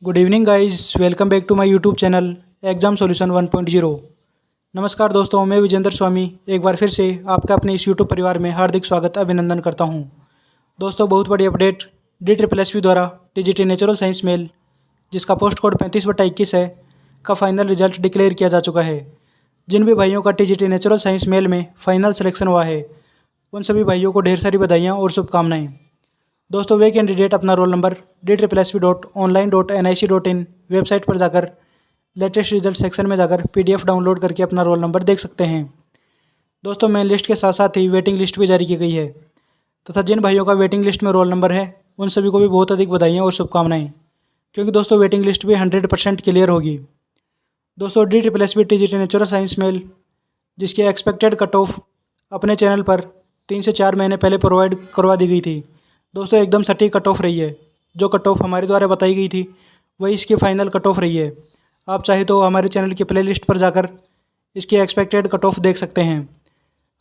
Good evening guys, welcome back to my YouTube channel exam solution 1.0। नमस्कार दोस्तों, मैं विजेंद्र स्वामी एक बार फिर से आपका अपने इस यूट्यूब परिवार में हार्दिक स्वागत अभिनंदन करता हूं। दोस्तों, बहुत बड़ी अपडेट DSSS द्वारा TGT नेचुरल साइंस मेल, जिसका पोस्ट कोड 35/21 है, का फाइनल रिजल्ट डिक्लेयर किया जा चुका है। जिन भी भाइयों का TGT नेचुरल साइंस मेल में फाइनल सिलेक्शन हुआ है, उन सभी भाइयों को ढेर सारी बधाइयाँ और शुभकामनाएँ। दोस्तों, वे कैंडिडेट अपना रोल नंबर DSSP.online.nic.in वेबसाइट पर जाकर लेटेस्ट रिजल्ट सेक्शन में जाकर PDF डाउनलोड करके अपना रोल नंबर देख सकते हैं। दोस्तों, मेन लिस्ट के साथ साथ ही वेटिंग लिस्ट भी जारी की गई है तथा जिन भाइयों का वेटिंग लिस्ट में रोल नंबर है, उन सभी को भी बहुत अधिक बधाइयाँ और शुभकामनाएँ, क्योंकि दोस्तों वेटिंग लिस्ट भी 100% क्लियर होगी। दोस्तों, DSSP TGT natural science male, जिसकी एक्सपेक्टेड कट ऑफ अपने चैनल पर 3 से 4 महीने पहले प्रोवाइड करवा दी गई थी। दोस्तों, एकदम सटीक कट ऑफ रही है। जो कट ऑफ हमारे द्वारा बताई गई थी वही इसकी फ़ाइनल कट ऑफ रही है। आप चाहे तो हमारे चैनल की प्लेलिस्ट पर जाकर इसकी एक्सपेक्टेड कट ऑफ देख सकते हैं।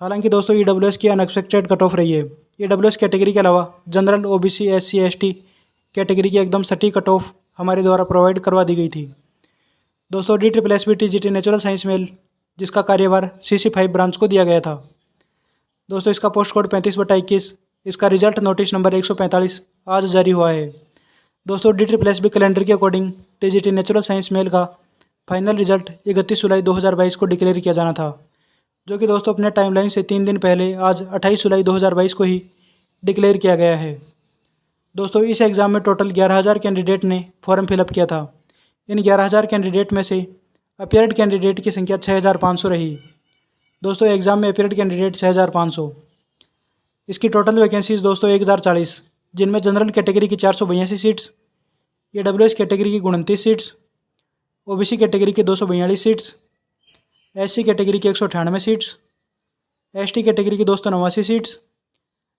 हालांकि दोस्तों, EWS की अनएक्सपेक्टेड कट ऑफ रही है। EWS कैटेगरी के अलावा general, OBC, SC, ST category की एकदम सटीक कट ऑफ हमारे द्वारा प्रोवाइड करवा दी गई थी। दोस्तों, DSSP TGT natural science male, जिसका कार्यभार CC5 ब्रांच को दिया गया था। दोस्तों, इसका पोस्ट कोड 35/21, इसका रिजल्ट नोटिस नंबर 145 आज जारी हुआ है। दोस्तों, DSSP कैलेंडर के according TGT natural science male का फाइनल रिजल्ट 31 जुलाई 2022 को डिक्लेयर किया जाना था, जो कि दोस्तों अपने टाइमलाइन से 3 दिन पहले आज 28 जुलाई 2022 को ही डिक्लेयर किया गया है। दोस्तों, इस एग्ज़ाम में टोटल 11,000 कैंडिडेट ने फॉर्म फिलअप किया था। इन 11,000 कैंडिडेट में से अपीयर्ड कैंडिडेट की संख्या 6,500 रही। दोस्तों, एग्ज़ाम में अपीयर्ड कैंडिडेट 6,500। इसकी टोटल वैकेंसीज दोस्तों 1,040, जिनमें जनरल कैटेगरी की 482 सीट्स, EWS कैटेगरी की 29 सीट्स, OBC कैटेगरी की 242 सीट्स, SC कैटेगरी की 198 सीट्स, ST कैटेगरी की 289 सीट्स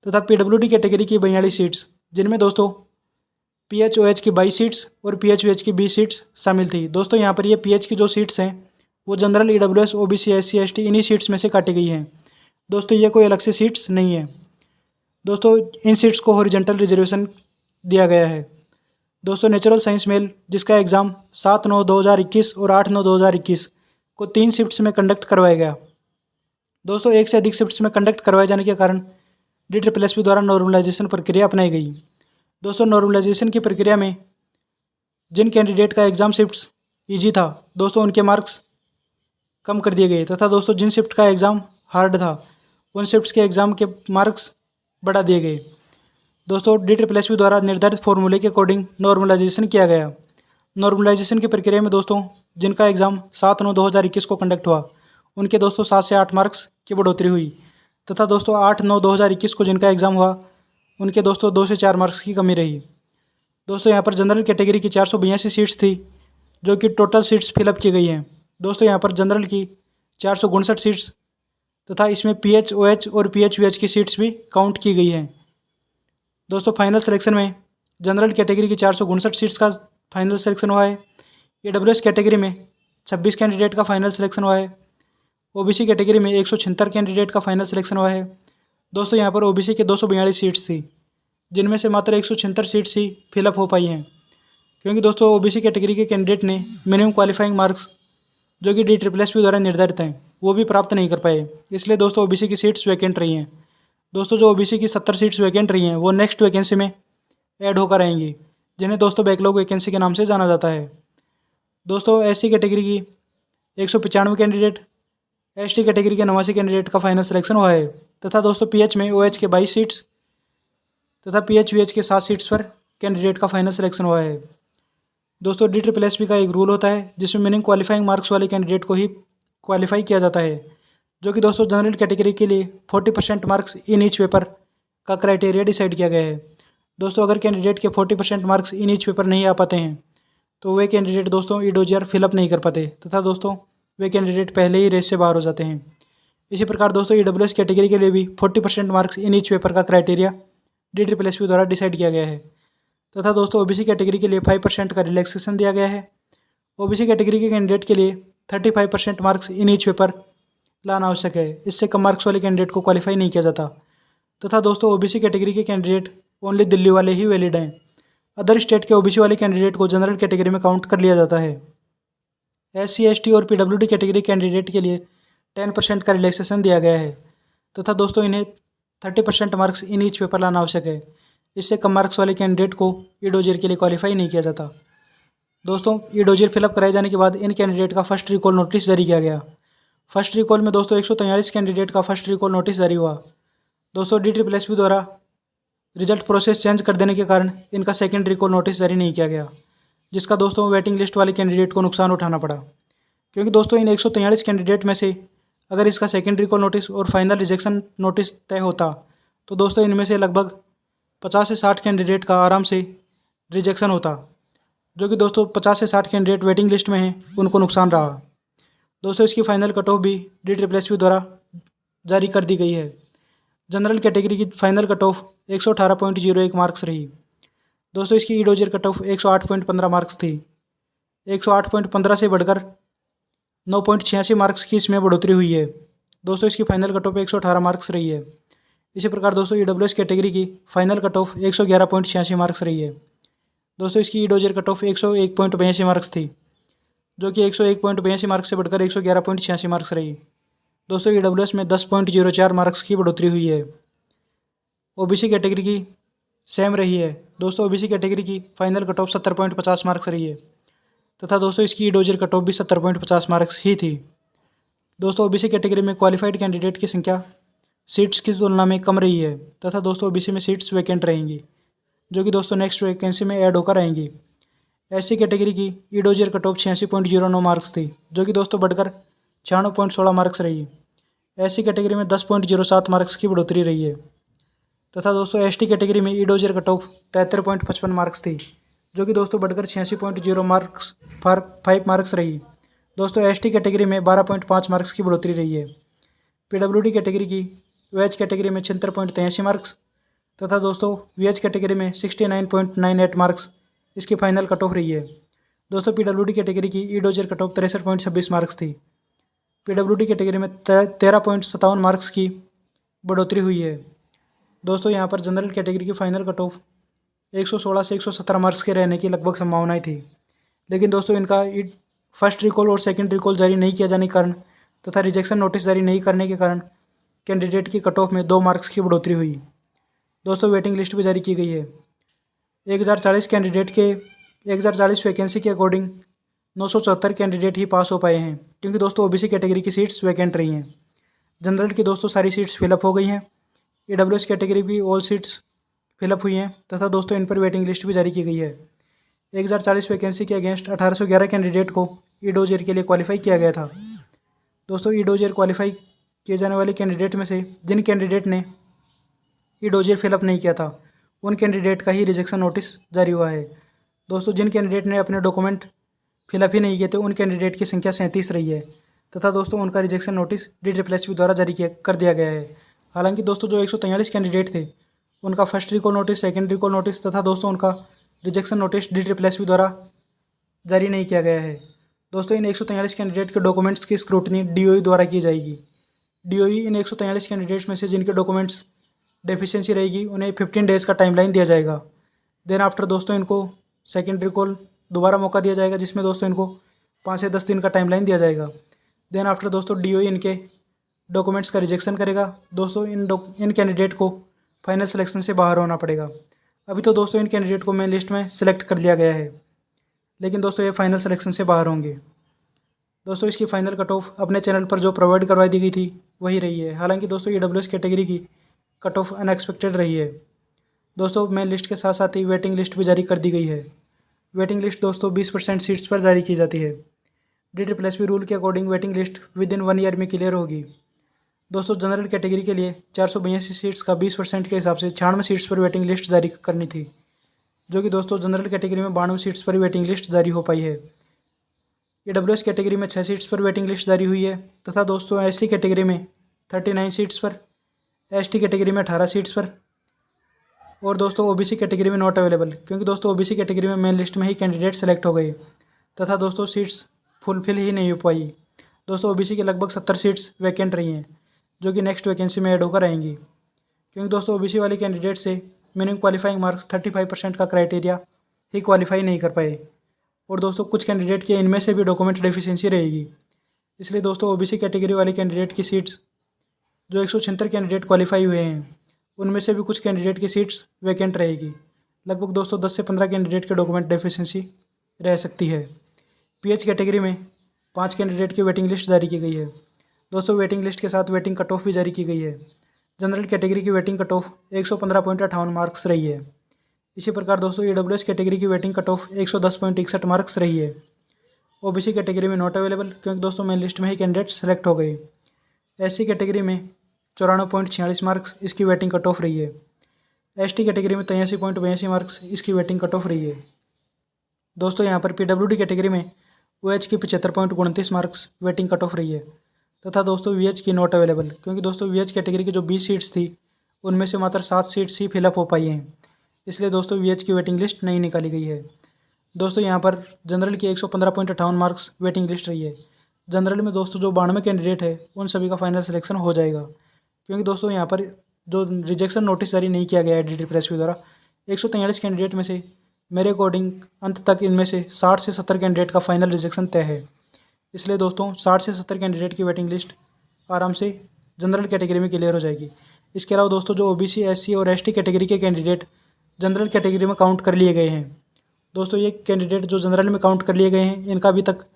तथा PWD कैटेगरी की 42 सीट्स, जिनमें दोस्तों PHOH की 22 सीट्स और PHUH की 20 सीट्स शामिल थी। दोस्तों, यहाँ पर ये PH की जो सीट्स हैं वो general, EWS, OBC, SC, ST इन्हीं सीट्स में से काटी गई हैं। दोस्तों, ये कोई अलग से सीट्स नहीं है। दोस्तों, इन सीट्स को हॉरिजॉन्टल रिजर्वेशन दिया गया है। दोस्तों, नेचुरल साइंस मेल, जिसका एग्ज़ाम 7/9/2021 और 8/9/2021 को 3 शिफ्ट्स में कंडक्ट करवाया गया। दोस्तों, एक से अधिक शिफ्ट्स में कंडक्ट करवाए जाने के कारण DSSP द्वारा नॉर्मलाइजेशन प्रक्रिया अपनाई गई। दोस्तों, नॉर्मलाइजेशन की प्रक्रिया में जिन कैंडिडेट का एग्ज़ाम शिफ्ट्स ईजी था, दोस्तों उनके मार्क्स कम कर दिए गए तथा दोस्तों जिन शिफ्ट का एग्ज़ाम हार्ड था, उन शिफ्ट्स के एग्ज़ाम के मार्क्स बढ़ा दिए गए। दोस्तों, DSSP द्वारा निर्धारित फॉर्मूले के अकॉर्डिंग नॉर्मलाइजेशन किया गया। नॉर्मलाइजेशन की प्रक्रिया में दोस्तों जिनका एग्ज़ाम 7/9/2021 को कंडक्ट हुआ, उनके दोस्तों 7 से 8 मार्क्स की बढ़ोतरी हुई तथा दोस्तों 8/9/2021 को जिनका एग्ज़ाम हुआ, उनके दोस्तों 2 से 4 मार्क्स की कमी रही। दोस्तों, यहाँ पर जनरल कैटेगरी की 482 सीट्स थी, जो कि टोटल सीट्स फिलअप की गई हैं। दोस्तों, यहाँ पर जनरल की 459 सीट्स तथा इसमें PHOH और PHUH की सीट्स भी काउंट की गई हैं। दोस्तों, फाइनल सिलेक्शन में जनरल कैटेगरी की 459 सीट्स का फाइनल सिलेक्शन हुआ है। EWS कैटेगरी में 26 कैंडिडेट का फाइनल सिलेक्शन हुआ है। OBC कैटेगरी में 176 कैंडिडेट का फाइनल सिलेक्शन हुआ है। दोस्तों, यहाँ पर OBC के 242 सीट्स थी, जिनमें से मात्र 176 सीट्स ही फिलअप हो पाई हैं, क्योंकि दोस्तों OBC कैटेगरी के कैंडिडेट ने मिनिमम क्वालिफाइंग मार्क्स, जो कि DSSP द्वारा निर्धारित हैं, वो भी प्राप्त नहीं कर पाए। इसलिए दोस्तों OBC की सीट्स वैकेंट रही हैं। दोस्तों, जो OBC की 70 सीट्स वैकेंट रही हैं, वो नेक्स्ट वैकेंसी में ऐड होकर आएंगी, जिन्हें दोस्तों बैकलॉग वैकेंसी के नाम से जाना जाता है। दोस्तों, SC कैटेगरी की 195 कैंडिडेट, ST कैटेगरी के 89 कैंडिडेट का फाइनल सिलेक्शन हुआ है तथा दोस्तों PH में OH के 22 सीट्स तथा PHUH के 7 सीट्स पर कैंडिडेट का फाइनल सिलेक्शन हुआ है। दोस्तों, DSSP का एक रूल होता है जिसमें मिनिमम क्वालिफाइंग मार्क्स वाले कैंडिडेट को ही क्वालिफाई किया जाता है, जो कि दोस्तों जनरल कैटेगरी के लिए 40% मार्क्स इन ईच पेपर का क्राइटेरिया डिसाइड किया गया है। दोस्तों, अगर कैंडिडेट के 40% मार्क्स इन ईच पेपर नहीं आ पाते हैं, तो वे कैंडिडेट दोस्तों EDOGR फिलअप नहीं कर पाते तथा दोस्तों वे कैंडिडेट पहले ही रेस से बाहर हो जाते हैं। इसी प्रकार दोस्तों EWS कैटेगरी के लिए भी 40% मार्क्स इन ईच पेपर का क्राइटेरिया DSSP द्वारा डिसाइड किया गया है तथा दोस्तों OBC कैटेगरी के लिए 5% का रिलैक्सेशन दिया गया है। OBC कैटेगरी के कैंडिडेट के लिए 35% मार्क्स इन ईच पेपर लाना आवश्यक है। इससे कम मार्क्स वाले कैंडिडेट को क्वालिफाई नहीं किया जाता तथा दोस्तों OBC कैटेगरी के कैंडिडेट ओनली दिल्ली वाले ही वैलिड हैं अदर स्टेट के ओबीसी वाले कैंडिडेट को जनरल कैटेगरी में काउंट कर लिया जाता है। SC ST और PWD कैटेगरी कैंडिडेट के लिए 10% का रिलैक्सेशन दिया गया है तथा दोस्तों इन्हें 30% मार्क्स इन ईच पेपर लाना आवश्यक है। इससे कम मार्क्स वाले कैंडिडेट को ईडोजियर के लिए क्वालिफाई नहीं किया जाता। दोस्तों ईडोजियर फिलअप कराए जाने के बाद इन कैंडिडेट का फर्स्ट रिकॉल नोटिस जारी किया गया। फर्स्ट रिकॉल में दोस्तों 143 कैंडिडेट का फर्स्ट रिकॉल नोटिस जारी हुआ। दोस्तों DSSP द्वारा रिजल्ट प्रोसेस चेंज कर देने के कारण इनका सेकंड रिकॉल नोटिस जारी नहीं किया गया, जिसका दोस्तों वेटिंग लिस्ट वाले कैंडिडेट को नुकसान उठाना पड़ा। क्योंकि दोस्तों इन 143 कैंडिडेट में से अगर इसका सेकंड रिकॉल नोटिस और फाइनल रिजेक्शन नोटिस तय होता तो दोस्तों इनमें से लगभग 50 से 60 कैंडिडेट का आराम से रिजेक्शन होता, जो कि दोस्तों 50 से 60 कैंडिडेट वेटिंग लिस्ट में हैं, उनको नुकसान रहा। दोस्तों इसकी फाइनल कट ऑफ भी DSSP द्वारा जारी कर दी गई है। जनरल कैटेगरी की फाइनल कट ऑफ 118.01 मार्क्स रही। दोस्तों इसकी ईडोजियर कट ऑफ 108.15 मार्क्स थी। 108.15 से बढ़कर 9.86 मार्क्स की इसमें बढ़ोतरी हुई है। दोस्तों इसकी फाइनल कट ऑफ 118 मार्क्स रही है। इसी प्रकार दोस्तों EWS कैटेगरी की फाइनल कट ऑफ 111.86 मार्क्स रही है। दोस्तों इसकी ईडोजियर कट ऑफ 101.82 मार्क्स थी, जो कि 101.82 मार्क्स से बढ़कर 111.86 मार्क्स रही। दोस्तों EWS में 10.04 मार्क्स की बढ़ोतरी हुई है। OBC कैटेगरी की सेम रही है। दोस्तों OBC कैटेगरी की फाइनल कट ऑफ 70.50 मार्क्स रही है तथा दोस्तों इसकी ईडोजियर कट ऑफ भी 70.50 मार्क्स ही थी। दोस्तों OBC कैटेगरी में क्वालिफाइड कैंडिडेट की संख्या सीट्स की तुलना में कम रही है तथा दोस्तों OBC में सीट्स वैकेंट रहेंगी, जो कि दोस्तों नेक्स्ट वैकेंसी में ऐड होकर आएंगी। SC कैटेगरी की ईडोजियर कट ऑफ 86.09 मार्क्स थी, जो कि दोस्तों बढ़कर 96.16 मार्क्स रही। SC कैटेगरी में 10.07 मार्क्स की बढ़ोतरी रही है तथा दोस्तों ST कैटेगरी में ईडोजियर कट ऑफ 73.55 मार्क्स थी, जो कि दोस्तों बढ़कर 86.0 मार्क्स 5 मार्क्स रही। दोस्तों ST कैटेगरी में 12.5 मार्क्स की बढ़ोतरी रही है। PWD कैटेगरी की VH कैटेगरी में 76.83 मार्क्स तथा दोस्तों VH कैटेगरी में 69.98 मार्क्स इसकी फाइनल कट ऑफ रही है। दोस्तों PWD कैटेगरी की ईडोजियर कट ऑफ 63.26 मार्क्स थी। PWD कैटेगरी में 13.57 मार्क्स की बढ़ोतरी हुई है। दोस्तों यहाँ पर जनरल कैटेगरी की फाइनल कट ऑफ 116 से 117 मार्क्स के रहने की लगभग संभावनाएं थी, लेकिन दोस्तों इनका फर्स्ट रिकॉल और सेकंड रिकॉल जारी नहीं किया जाने के कारण तथा रिजेक्शन नोटिस जारी नहीं करने के कारण कैंडिडेट की कट ऑफ में 2 मार्क्स की बढ़ोतरी हुई। दोस्तों वेटिंग लिस्ट भी जारी की गई है। 1040 कैंडिडेट के 1040 वैकेंसी के अकॉर्डिंग 974 कैंडिडेट ही पास हो पाए हैं, क्योंकि दोस्तों OBC कैटेगरी की सीट्स वैकेंट रही हैं। जनरल की दोस्तों सारी सीट्स फिलअप हो गई हैं। EWS कैटेगरी भी ऑल सीट्स फिलअप हुई हैं तथा दोस्तों इन पर वेटिंग लिस्ट भी जारी की गई है। 1040 वैकेंसी के अगेंस्ट 1811 कैंडिडेट को ईडोजियर के लिए क्वालिफाई किया गया था। दोस्तों ईडोजियर क्वालिफाई किए जाने वाले कैंडिडेट में से जिन कैंडिडेट ने ईडोजियर फिलअप नहीं किया था उन कैंडिडेट का ही रिजेक्शन नोटिस जारी हुआ है। दोस्तों जिन कैंडिडेट ने अपने डॉक्यूमेंट फिलअप ही नहीं किए थे उन कैंडिडेट की संख्या 37 रही है तथा दोस्तों उनका रिजेक्शन नोटिस DSSP द्वारा जारी कर दिया गया है। हालांकि दोस्तों जो 143 कैंडिडेट थे उनका first recall notice, second recall notice तथा दोस्तों उनका रिजेक्शन नोटिस DSSP द्वारा जारी नहीं किया गया है। दोस्तों इन 143 कैंडिडेट के डॉक्यूमेंट्स की स्क्रूटनी DOE द्वारा की जाएगी। DOE इन 143 कैंडिडेट्स में से जिनके डॉक्यूमेंट्स डेफिशिएंसी रहेगी उन्हें 15 डेज़ का टाइमलाइन दिया जाएगा। देन आफ्टर दोस्तों इनको सेकंड रिकॉल दोबारा मौका दिया जाएगा, जिसमें दोस्तों इनको 5 से 10 दिन का टाइमलाइन दिया जाएगा। देन आफ्टर दोस्तों DOE इनके डॉक्यूमेंट्स का रिजेक्शन करेगा। दोस्तों इन कैंडिडेट को फाइनल सिलेक्शन से बाहर होना पड़ेगा। अभी तो दोस्तों इन कैंडिडेट को मेन लिस्ट में सिलेक्ट कर लिया गया है, लेकिन दोस्तों ये फाइनल सिलेक्शन से बाहर होंगे। दोस्तों इसकी फाइनल कट ऑफ अपने चैनल पर जो प्रोवाइड करवाई दी गई थी वही रही है। हालांकि दोस्तों EWS कैटेगरी की कट ऑफ अनएक्सपेक्टेड रही है। दोस्तों मेन लिस्ट के साथ साथ ही वेटिंग लिस्ट भी जारी कर दी गई है। वेटिंग लिस्ट दोस्तों 20% सीट्स पर जारी की जाती है। DSSP रूल के according waiting list with in 1 year में क्लियर होगी। दोस्तों जनरल कैटेगरी के लिए 482 सीट्स का 20% के हिसाब से 96 सीट्स पर वेटिंग लिस्ट जारी करनी थी, जो कि दोस्तों जनरल कैटेगरी में 92 सीट्स पर वेटिंग लिस्ट जारी हो पाई है। EWS कैटेगरी में 6 सीट्स पर वेटिंग लिस्ट जारी हुई है तथा दोस्तों SC कैटेगरी में 39 सीट्स पर, ST कैटेगरी में 18 सीट्स पर और दोस्तों OBC कैटेगरी में नॉट अवेलेबल, क्योंकि दोस्तों OBC कैटेगरी में मेन लिस्ट में ही कैंडिडेट सेलेक्ट हो गए तथा दोस्तों सीट्स फुलफिल ही नहीं हो पाई। दोस्तों OBC की लगभग 70 सीट्स वैकेंट रही हैं, जो कि नेक्स्ट वैकेंसी में ऐड होकर आएंगी, क्योंकि दोस्तों OBC वाले कैंडिडेट से मिनिमम क्वालिफाइंग मार्क्स 35% का क्राइटेरिया ही क्वालिफाई नहीं कर पाए। और दोस्तों कुछ कैंडिडेट के इनमें से भी डॉक्यूमेंट डेफिशिएंसी रहेगी। इसलिए दोस्तों ओबीसी कैटेगरी वाले कैंडिडेट की सीट्स जो 176 कैंडिडेट क्वालिफाई हुए हैं उनमें से भी कुछ कैंडिडेट की सीट्स वैकेंट रहेगी। लगभग दोस्तों 10 से 15 कैंडिडेट के डॉक्यूमेंट डेफिशिएंसी रह सकती है। पीएच कैटेगरी में 5 कैंडिडेट की वेटिंग लिस्ट जारी की गई है। दोस्तों वेटिंग लिस्ट के साथ वेटिंग कट ऑफ भी जारी की गई है। जनरल कैटेगरी की वेटिंग कट ऑफ 115.58 मार्क्स रही है। इसी प्रकार दोस्तों ईडब्ल्यूएस कैटेगरी की वेटिंग कट ऑफ 110.61 मार्क्स रही है। ओबीसी कैटेगरी में नॉट अवेलेबल क्योंकि दोस्तों मेन लिस्ट में ही कैंडिडेट सेलेक्ट हो गए। एससी कैटेगरी में 94.46 मार्क्स इसकी वेटिंग कट ऑफ रही है। एसटी कैटेगरी में 83.82 मार्क्स इसकी वेटिंग कट ऑफ रही है। दोस्तों यहाँ पर पीडब्ल्यूडी कैटेगरी में ओएच की 75.29 मार्क्स वेटिंग कट ऑफ रही है तथा दोस्तों वीएच की नॉट अवेलेबल क्योंकि दोस्तों वीएच कैटेगरी की जो 20 सीट्स थी उनमें से मात्र 7 सीट्स ही फिलअप हो पाई हैं। इसलिए दोस्तों वीएच की वेटिंग लिस्ट नहीं निकाली गई है। दोस्तों यहाँ पर जनरल की 115.58 मार्क्स वेटिंग लिस्ट रही है। जनरल में दोस्तों जो 92 कैंडिडेट है उन सभी का फाइनल सिलेक्शन हो जाएगा क्योंकि दोस्तों यहाँ पर जो रिजेक्शन नोटिस जारी नहीं किया गया है डीटी प्रेस द्वारा 143 कैंडिडेट में से मेरे अकॉर्डिंग अंत तक इनमें से 60 से 70 कैंडिडेट का फाइनल रिजेक्शन तय है। इसलिए दोस्तों 60 से 70 कैंडिडेट की वेटिंग लिस्ट आराम से जनरल कैटेगरी में क्लियर हो जाएगी। इसके अलावा दोस्तों जो ओबीसी एससी और एसटी कैटेगरी के कैंडिडेट जनरल कैटेगरी में काउंट कर लिए गए हैं दोस्तों ये कैंडिडेट जो जनरल में काउंट कर लिए गए हैं इनका अभी तक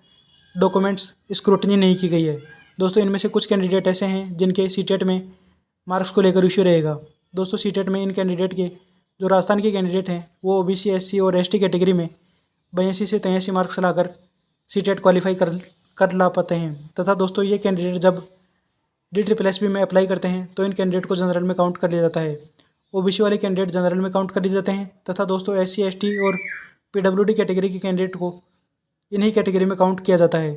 डॉक्यूमेंट्स स्क्रूटनी नहीं की गई है। दोस्तों इनमें से कुछ कैंडिडेट ऐसे हैं जिनके सीटेट में मार्क्स को लेकर इशू रहेगा। दोस्तों सीटेट में इन कैंडिडेट के जो राजस्थान के कैंडिडेट हैं वो ओबीसी एससी और एसटी कैटेगरी में 82 से 83 मार्क्स लाकर सीटेट क्वालिफाई कर ला पाते हैं तथा दोस्तों ये कैंडिडेट जब DSSB में अप्लाई करते हैं तो इन कैंडिडेट को जनरल में काउंट कर लिया जाता है। ओबीसी वाले कैंडिडेट जनरल में काउंट कर लिए जाते हैं तथा दोस्तों एससी एसटी और पीडब्ल्यूडी कैटेगरी के कैंडिडेट को इन्हीं कैटेगरी में काउंट किया जाता है।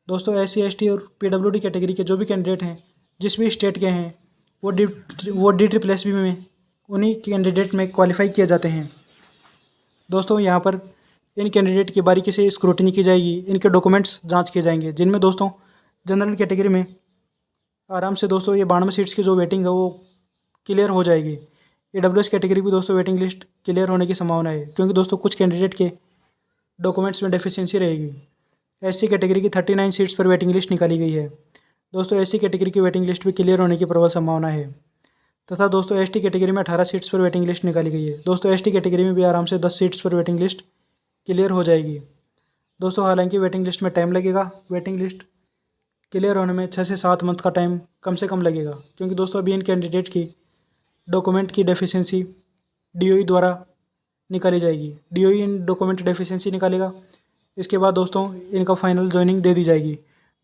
दोस्तों एससी एसटी और पीडब्ल्यूडी कैटेगरी के जो भी कैंडिडेट हैं जिस भी स्टेट के हैं वो DSSB में उन्हीं कैंडिडेट में क्वालिफाई किए जाते हैं। दोस्तों यहाँ पर इन कैंडिडेट की बारीकी से स्क्रूटनी की जाएगी, इनके डॉक्यूमेंट्स जांच किए जाएंगे जिनमें दोस्तों जनरल कैटेगरी में आराम से दोस्तों ये 92 सीट्स की जो वेटिंग है वो क्लियर हो जाएगी। ईडब्ल्यूएस कैटेगरी भी दोस्तों वेटिंग लिस्ट क्लियर होने की संभावना है क्योंकि दोस्तों कुछ कैंडिडेट के डॉक्यूमेंट्स में डेफिशिएंसी रहेगी। एससी कैटेगरी की 39 सीट्स पर वेटिंग लिस्ट निकाली गई है। दोस्तों एससी कैटेगरी की वेटिंग लिस्ट भी क्लियर होने की प्रबल संभावना है तथा दोस्तों एसटी कैटेगरी में 18 सीट्स पर वेटिंग लिस्ट निकाली गई है। दोस्तों एसटी कैटेगरी में भी आराम से 10 सीट्स पर वेटिंग लिस्ट क्लियर हो जाएगी। दोस्तों हालांकि वेटिंग लिस्ट में टाइम लगेगा, वेटिंग लिस्ट क्लियर होने में 6 से 7 मंथ का टाइम कम से कम लगेगा क्योंकि दोस्तों अभी इन कैंडिडेट की डॉक्यूमेंट की डेफिशिएंसी डीओई द्वारा निकाली जाएगी। डीओई इन डॉक्यूमेंट डेफिशिएंसी निकालेगा। इसके बाद दोस्तों इनका फाइनल ज्वाइनिंग दे दी जाएगी।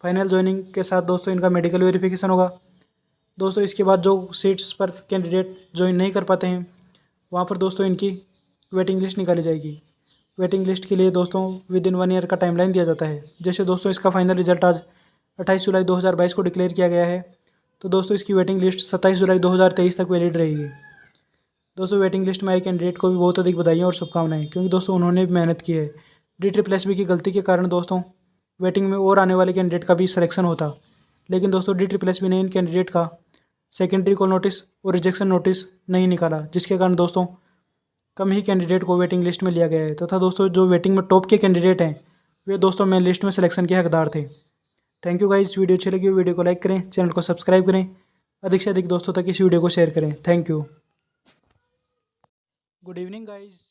फाइनल ज्वाइनिंग के साथ दोस्तों इनका मेडिकल वेरिफिकेशन होगा। दोस्तों इसके बाद जो सीट्स पर कैंडिडेट ज्वाइन नहीं कर पाते हैं वहाँ पर दोस्तों इनकी वेटिंग लिस्ट निकाली जाएगी। वेटिंग लिस्ट के लिए दोस्तों विद इन 1 ईयर का टाइमलाइन दिया जाता है। जैसे दोस्तों इसका फाइनल रिजल्ट आज 28 जुलाई 2022 को डिक्लेयर किया गया है तो दोस्तों इसकी वेटिंग लिस्ट 27 जुलाई 2023 तक वैलिड रहेगी। दोस्तों वेटिंग लिस्ट में आए कैंडिडेट को भी बहुत अधिक बधाइयाँ और शुभकामनाएं क्योंकि दोस्तों उन्होंने भी मेहनत की है। DSSB की गलती के कारण दोस्तों वेटिंग में और आने वाले कैंडिडेट का भी सिलेक्शन होता, लेकिन दोस्तों DSSB ने इन कैंडिडेट का सेकेंडरी कॉल नोटिस और रिजेक्शन नोटिस नहीं निकाला जिसके कारण दोस्तों कम ही कैंडिडेट को वेटिंग लिस्ट में लिया गया है तथा दोस्तों जो वेटिंग में टॉप के कैंडिडेट हैं वे दोस्तों मेन लिस्ट में सिलेक्शन के हकदार थे। थैंक यू गाइस, वीडियो अच्छी लगी वीडियो को लाइक करें, चैनल को सब्सक्राइब करें, अधिक से अधिक दोस्तों तक इस वीडियो को शेयर करें। Thank you. Good evening guys.